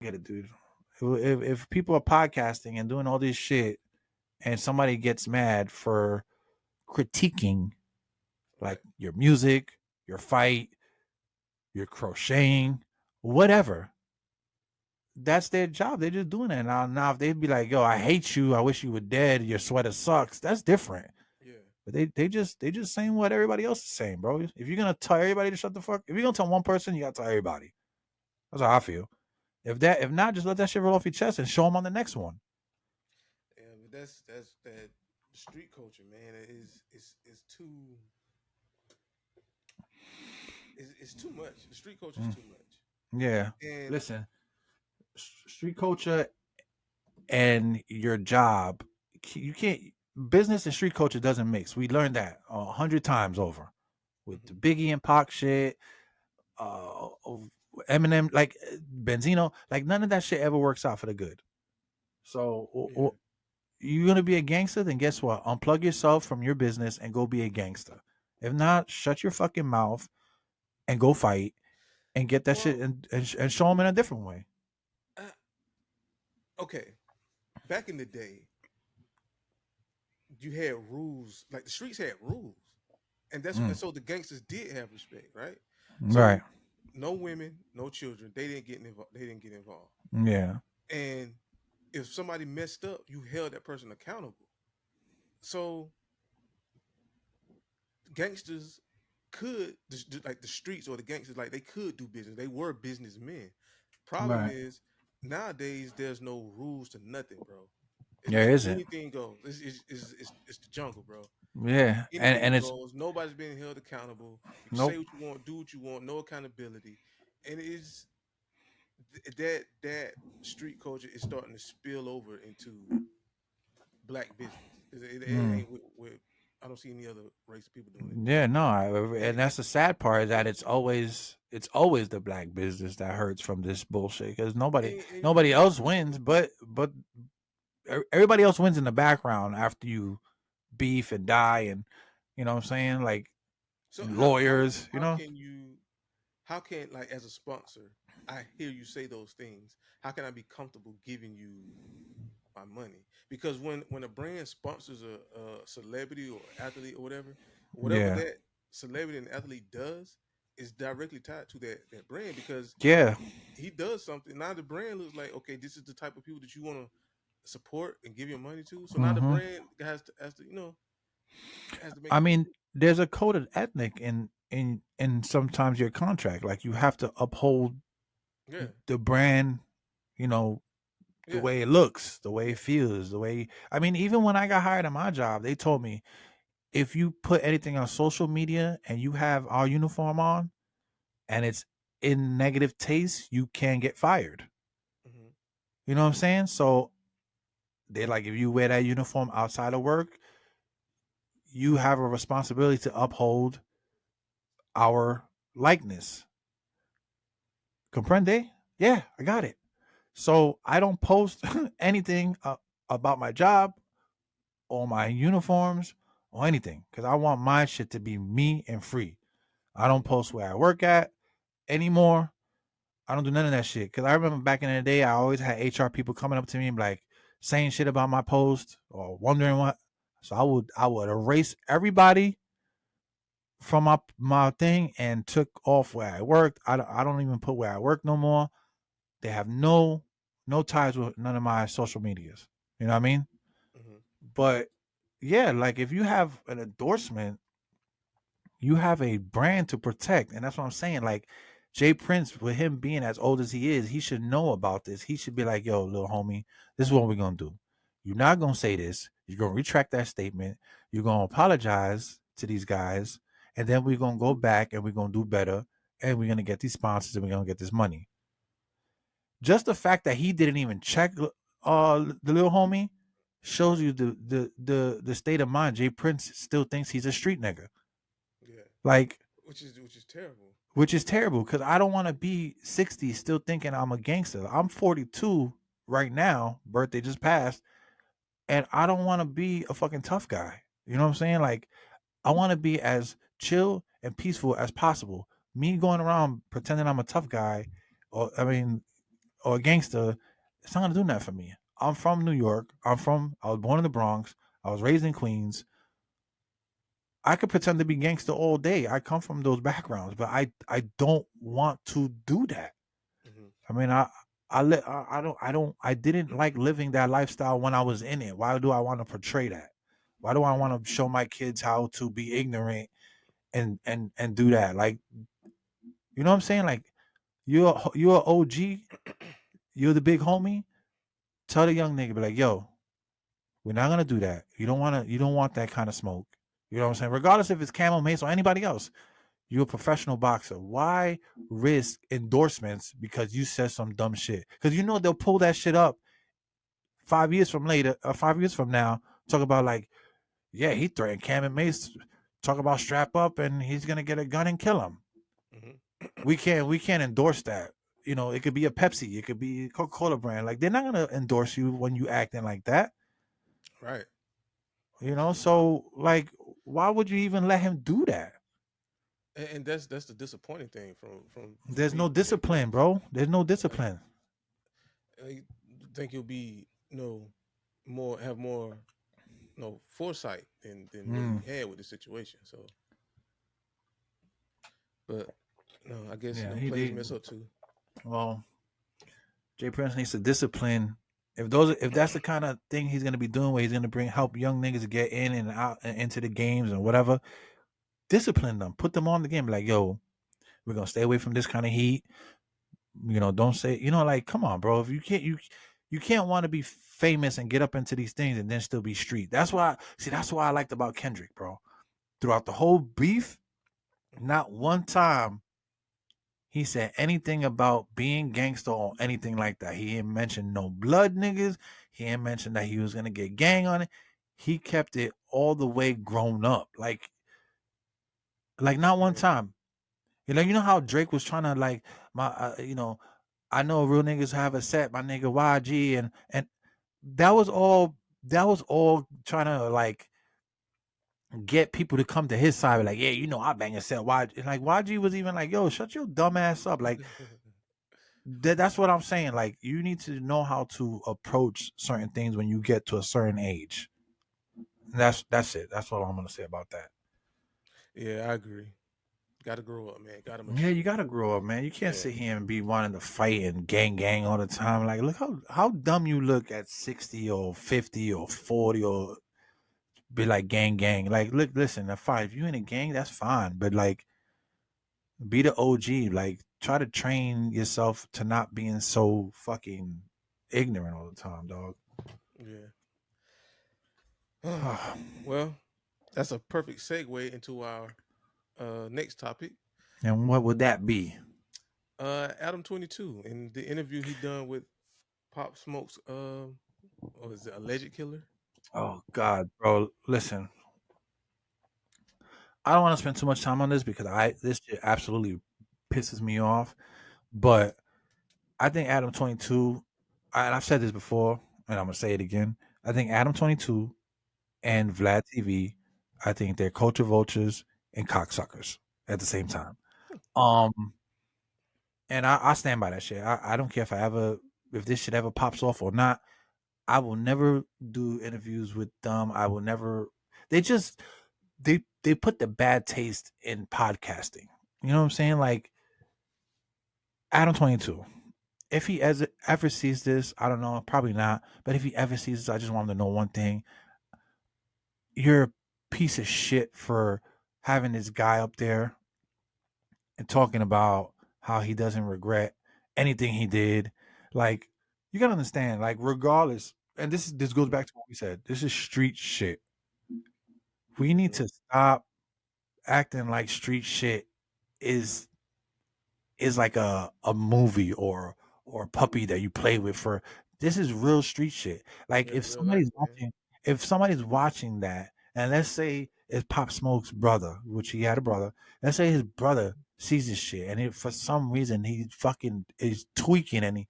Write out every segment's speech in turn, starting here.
Get it, dude. If people are podcasting and doing all this shit, and somebody gets mad for critiquing like Right. your music, your fight, your crocheting, whatever, that's their job. They're just doing it. Now if they'd be like, "Yo, I hate you. I wish you were dead. Your sweater sucks." That's different. Yeah. But they just saying what everybody else is saying, bro. If you're gonna tell everybody to shut the fuck, if you're gonna tell one person, you gotta tell everybody. That's how I feel. If not, just let that shit roll off your chest and show them on the next one. Yeah, but that's that street culture, man. Is too it's too much. The street culture is Mm, too much. yeah. And Listen, street culture and your job, you can't. Business and street culture doesn't mix. We learned that 100 times over with the mhm, Biggie and Pac shit. Of Eminem, like Benzino, like none of that shit ever works out for the good. So yeah. you're gonna be a gangster, then guess what? Unplug yourself from your business and go be a gangster. If not, shut your fucking mouth and go fight and get that shit Well, and show them in a different way. uh, okay. Back in the day, you had rules. Like the streets had rules, and Mm, so the gangsters did have respect, right? right. So no women, no children. They didn't get involved. They didn't get involved. Yeah. And if somebody messed up, you held that person accountable. So gangsters could like the streets or the gangsters, like they could do business. They were businessmen. Problem Right. is nowadays there's no rules to nothing, bro. There isn't. Anything goes. It's the jungle, bro. Yeah. And Anything it's goes. Nobody's being held accountable. You can say nope. what you want, do what you want, no accountability, and it's that street culture is starting to spill over into black business. It Mm. ain't with I don't see any other race of people doing it. Yeah, no, And, and that's the sad part that it's always the black business that hurts from this bullshit because nobody and nobody else wins, but everybody else wins in the background after you beef and die and you know what I'm saying like so and how lawyers, you how know. can you how can like as a sponsor, I hear you say those things. How can I be comfortable giving you my money? Because when a brand sponsors a celebrity or athlete or whatever Yeah, that celebrity and athlete does is directly tied to that brand because yeah. he does something. Now the brand looks like, okay, this is the type of people that you want to support and give your money to. So now the Hmm. brand has to has to make I it mean, fit. there's a code of ethnic in sometimes your contract, like you have to uphold Yeah, the brand, you know, the yeah, way it looks, the way yeah. it feels, the way. I mean, even when I got hired at my job, they told me if you put anything on social media and you have our uniform on and it's in negative taste, you can get fired. Hmm. You know what I'm saying? So they're like, if you wear that uniform outside of work, you have a responsibility to uphold our likeness. Comprende? Yeah, I got it. So I don't post anything about my job or my uniforms or anything because I want my shit to be me and free. I don't post where I work at anymore. I don't do none of that shit because I remember back in the day, I always had HR people coming up to me and like saying shit about my post or wondering what. So I would erase everybody from my thing and took off where I worked. I don't even put where I work no more. They have no ties with none of my social medias. You know what I mean? Hmm. But yeah, like if you have an endorsement, you have a brand to protect, and that's what I'm saying. Like Jay Prince, with him being as old as he is, he should know about this. He should be like, "Yo, little homie, this is what we're gonna do. You're not gonna say this. You're gonna retract that statement. You're gonna apologize to these guys, and then we're gonna go back and we're gonna do better, and we're gonna get these sponsors and we're gonna get this money." Just the fact that he didn't even check the little homie shows you the state of mind. Jay Prince still thinks he's a street nigga. Yeah, Like, which is terrible. which is terrible because I don't want to be 60 still thinking I'm a gangster. I'm 42 right now, birthday just passed, and I don't want to be a fucking tough guy. You know what I'm saying? Like, I want to be as chill and peaceful as possible. Me going around pretending I'm a tough guy, or I mean, or a gangster, it's not gonna do that for me. I'm from New York. I was born in the Bronx. I was raised in Queens. I could pretend to be gangster all day. I come from those backgrounds, but I don't want to do that. Hmm. I mean, I didn't like living that lifestyle when I was in it. Why do I want to portray that? Why do I want to show my kids how to be ignorant and do that? Like, you know what I'm saying? Like, you're a OG, you're the big homie. Tell the young nigga, be like, yo, we're not gonna do that. You don't want that kind of smoke. You know what I'm saying? Regardless if it's Camel Mace or anybody else, you're a professional boxer. Why risk endorsements because you said some dumb shit? Because you know they'll pull that shit up 5 years from later, 5 years from now, talk about like, yeah, he threatened Cam and Mace, talk about strap up and he's gonna get a gun and kill him. Hmm. We can't endorse that. You know, it could be a Pepsi, it could be a Coca-Cola brand. Like they're not gonna endorse you when you acting like that. Right. You know, so like, why would you even let him do that? And that's the disappointing thing from There's me no looking at discipline, this. bro. There's no Like, discipline. I think you'll be, more foresight than what Mm, he had with the situation. So, but no, I guess yeah, he players did. mess up too. Well, Jay Prince needs to discipline. If that's the kind of thing he's gonna be doing, where he's gonna help young niggas get in and out and into the games and whatever, discipline them, put them on the game. Like, yo, we're gonna stay away from this kind of heat. You know, don't say, like, come on, bro. If you can't want to be famous and get up into these things and then still be street. That's why I liked about Kendrick, bro. Throughout the whole beef, not one time he said anything about being gangster or anything like that. He didn't mention no blood niggas. He didn't mention that he was gonna get gang on it. He kept it all the way grown up. Like not one Yeah. time. You know how Drake was trying to like I know real niggas have a set, my nigga YG, and that was all trying to like get people to come to his side. Like, yeah, I bang a set. YG, like YG was even like, yo, shut your dumb ass up. Like that's what I'm saying. Like, you need to know how to approach certain things when you get to a certain age. That's it. That's all I'm gonna say about that. Yeah, I agree. Got to grow up, man. Got to Yeah, you mature. gotta grow up, man. You can't Yeah. sit here and be wanting to fight and gang all the time. Like, look how dumb you look at 60 or 50 or 40 or be like gang. Like, look, listen, that's fine. If you in a gang, that's fine. But like, be the OG. Like, try to train yourself to not being so fucking ignorant all the time, dog. Yeah. Well, that's a perfect segue into our next topic. And what would that be? Adam 22 in the interview he done with Pop Smoke's what was it, alleged killer? Oh God, bro. Listen, I don't want to spend too much time on this because this shit absolutely pisses me off. But I think Adam 22, and I've said this before, and I'm gonna say it again. I think Adam 22 and Vlad TV, I think they're culture vultures and cocksuckers at the same time. Um, and I stand by that shit. I don't care if this shit ever pops off or not. I will never do interviews with them. I will never. They just they put the bad taste in podcasting. You know what I'm saying? Like Adam 22. If he ever sees this, I don't know, probably not. But if he ever sees this, I just want him to know one thing: you're a piece of shit for having this guy up there and talking about how he doesn't regret anything he did. Like, you gotta understand, like, regardless, and this goes back to what we said. This is street shit. We need Hmm. to stop acting like street shit is like a movie or a puppy that you play with. For This is real street shit. Like, That's real life, man. if somebody's watching that, and let's say it's Pop Smoke's brother, which he had a brother. Let's say his brother sees this shit, and for some reason he fucking is tweaking, and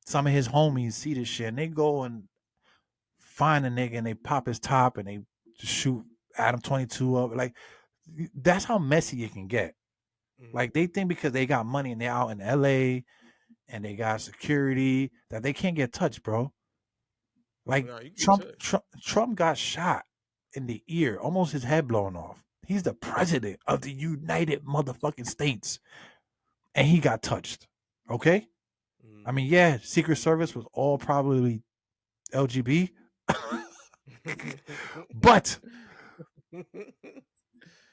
some of his homies see this shit, and they go and find a nigga, and they pop his top, and they shoot Adam 22 up. Like, that's how messy it can get. Hmm. Like, they think because they got money and they're out in LA and they got security that they can't get touched, bro. Like No, you get Trump, touched. Trump got shot in the ear, almost his head blown off. He's the president of the United motherfucking States, and he got touched. Okay, I mean, yeah, Secret Service was all probably LGB, but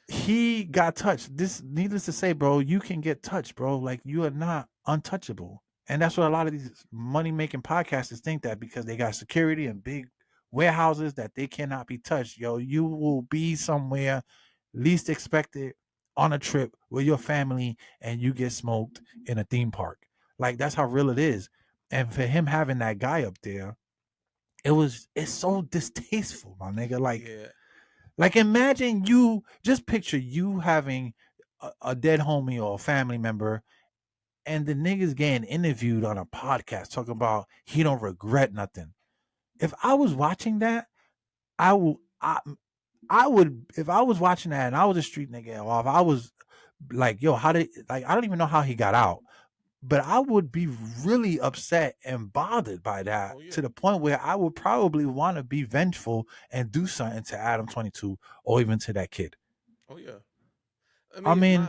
he got touched. This, needless to say, bro, you can get touched, bro. Like, you are not untouchable. And that's what a lot of these money making podcasters think, that because they got security and big warehouses that they cannot be touched. Yo, you will be somewhere least expected on a trip with your family and you get smoked in a theme park. Like, that's how real it is. And for him having that guy up there, it's so distasteful, my nigga. Yeah. Like, imagine you, just picture you having a dead homie or a family member, and the niggas getting interviewed on a podcast talking about he don't regret nothing. If I was watching that, I would, if I was watching that and I was a street nigga, or if I was like, yo, how did, like, I don't even know how he got out, but I would be really upset and bothered by that, Oh yeah. to the point where I would probably want to be vengeful and do something to Adam 22 or even to that kid. Oh yeah. I mean,